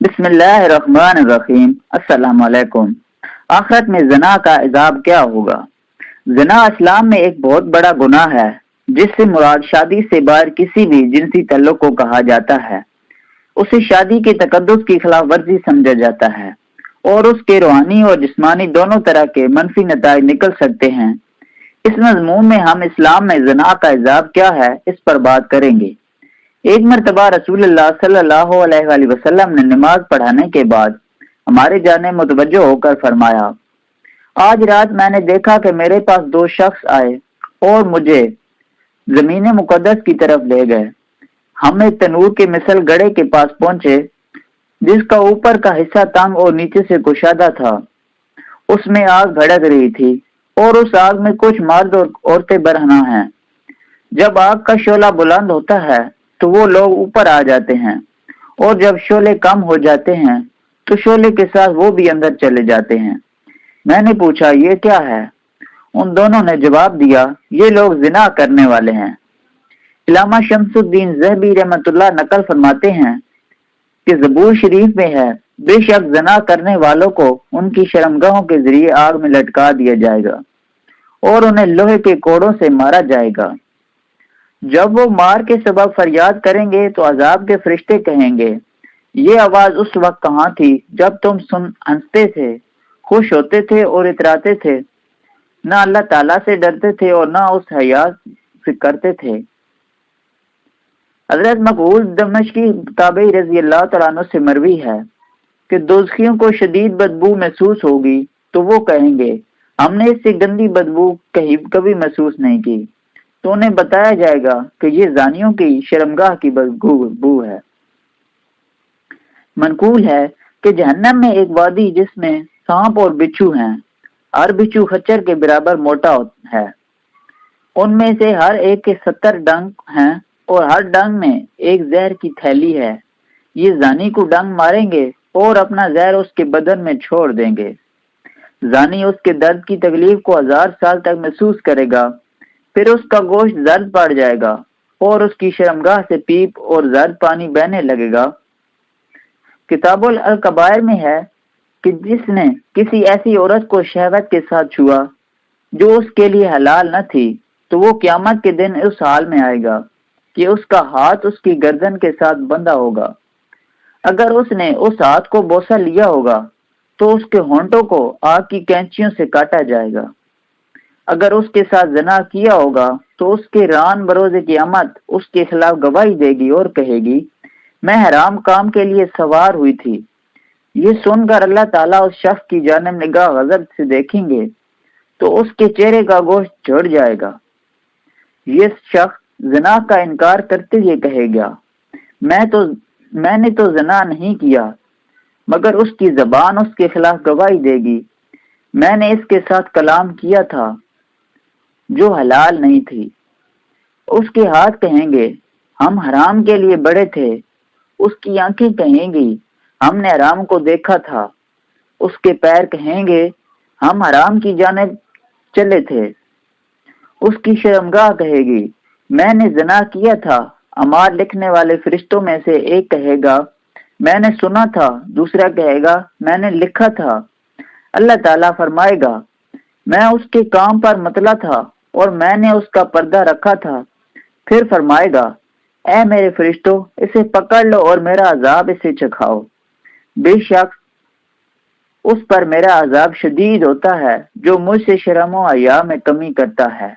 بسم اللہ الرحمن الرحیم۔ السلام علیکم۔ آخرت میں زنا کا عذاب کیا ہوگا؟ زنا اسلام میں ایک بہت بڑا گناہ ہے جس سے مراد شادی سے باہر کسی بھی جنسی تعلق کو کہا جاتا ہے۔ اسے شادی کے تقدس کی خلاف ورزی سمجھا جاتا ہے اور اس کے روحانی اور جسمانی دونوں طرح کے منفی نتائج نکل سکتے ہیں۔ اس مضمون میں ہم اسلام میں زنا کا عذاب کیا ہے اس پر بات کریں گے۔ ایک مرتبہ رسول اللہ صلی اللہ علیہ وآلہ وسلم نے نماز پڑھانے کے بعد ہمارے جانب متوجہ ہو کر فرمایا، آج رات میں نے دیکھا کہ میرے پاس دو شخص آئے اور مجھے زمین مقدس کی طرف لے گئے۔ ہم ایک تنور کے مثل گڑھے کے پاس پہنچے جس کا اوپر کا حصہ تنگ اور نیچے سے کشادہ تھا۔ اس میں آگ بھڑک رہی تھی اور اس آگ میں کچھ مرد اور عورتیں برہنہ ہیں۔ جب آگ کا شعلہ بلند ہوتا ہے تو وہ لوگ اوپر آ جاتے ہیں اور جب شعلے کم ہو جاتے ہیں تو شعلے کے ساتھ وہ بھی اندر چلے جاتے ہیں۔ میں نے پوچھا یہ کیا ہے؟ ان دونوں نے جواب دیا یہ لوگ زنا کرنے والے ہیں۔ علامہ شمس الدین ذہبی رحمۃ اللہ نقل فرماتے ہیں کہ زبور شریف میں ہے، بے شک زنا کرنے والوں کو ان کی شرمگاہوں کے ذریعے آگ میں لٹکا دیا جائے گا اور انہیں لوہے کے کوڑوں سے مارا جائے گا۔ جب وہ مار کے سبب فریاد کریں گے تو عذاب کے فرشتے کہیں گے، یہ آواز اس وقت کہاں تھی جب تم ہنستے تھے، خوش ہوتے تھے اور اتراتے تھے، نہ اللہ تعالیٰ سے ڈرتے تھے اور نہ اس حیا سے کرتے تھے۔ حضرت مقبول دمشقی تابعی رضی اللہ تعالیٰ عنہ سے مروی ہے کہ دوزخیوں کو شدید بدبو محسوس ہوگی تو وہ کہیں گے ہم نے اس سے گندی بدبو کبھی محسوس نہیں کی، تو انہیں بتایا جائے گا کہ یہ زانیوں کی شرمگاہ کی بدبو ہے۔ منقول ہے کہ جہنم میں ایک وادی جس میں سانپ اور بچھو ہیں، ہر بچھو خچر کے برابر موٹا ہے، ان میں سے ہر ایک کے 70 ڈنگ ہیں اور ہر ڈنگ میں ایک زہر کی تھیلی ہے۔ یہ زانی کو ڈنگ ماریں گے اور اپنا زہر اس کے بدن میں چھوڑ دیں گے۔ زانی اس کے درد کی تکلیف کو 1000 سال تک محسوس کرے گا، پھر اس کا گوشت زرد پڑ جائے گا اور اس کی شرمگاہ سے پیپ اور زرد پانی بہنے لگے گا۔ کتاب الکبائر میں ہے کہ جس نے کسی ایسی عورت کو شہوت کے ساتھ چھوا جو اس کے لیے حلال نہ تھی تو وہ قیامت کے دن اس حال میں آئے گا کہ اس کا ہاتھ اس کی گردن کے ساتھ بندھا ہوگا۔ اگر اس نے اس ہاتھ کو بوسہ لیا ہوگا تو اس کے ہونٹوں کو آگ کی کینچیوں سے کاٹا جائے گا۔ اگر اس کے ساتھ زنا کیا ہوگا تو اس کے ران بروز قیامت اس کے خلاف گواہی دے گی اور کہے گی میں حرام کام کے لیے سوار ہوئی تھی۔ یہ سن کر اللہ تعالیٰ اس شخص کی جانب نگاہ غضب سے دیکھیں گے تو اس کے چہرے کا گوشت جھڑ جائے گا۔ یہ شخص زنا کا انکار کرتے ہوئے کہے گا میں نے تو زنا نہیں کیا، مگر اس کی زبان اس کے خلاف گواہی دے گی میں نے اس کے ساتھ کلام کیا تھا جو حلال نہیں تھی۔ اس کے ہاتھ کہیں گے ہم حرام کے لیے بڑے تھے، اس کی آنکھیں کہیں گی ہم نے حرام کو دیکھا تھا، اس کے پیر کہیں گے ہم حرام کی جانب چلے تھے، اس کی شرمگاہ کہے گی میں نے زنا کیا تھا۔ اعمال لکھنے والے فرشتوں میں سے ایک کہے گا میں نے سنا تھا، دوسرا کہے گا میں نے لکھا تھا۔ اللہ تعالیٰ فرمائے گا میں اس کے کام پر مطلع تھا اور میں نے اس کا پردہ رکھا تھا۔ پھر فرمائے گا اے میرے فرشتوں اسے پکڑ لو اور میرا عذاب اسے چکھاؤ، بے شک اس پر میرا عذاب شدید ہوتا ہے جو مجھ سے شرم و حیا میں کمی کرتا ہے۔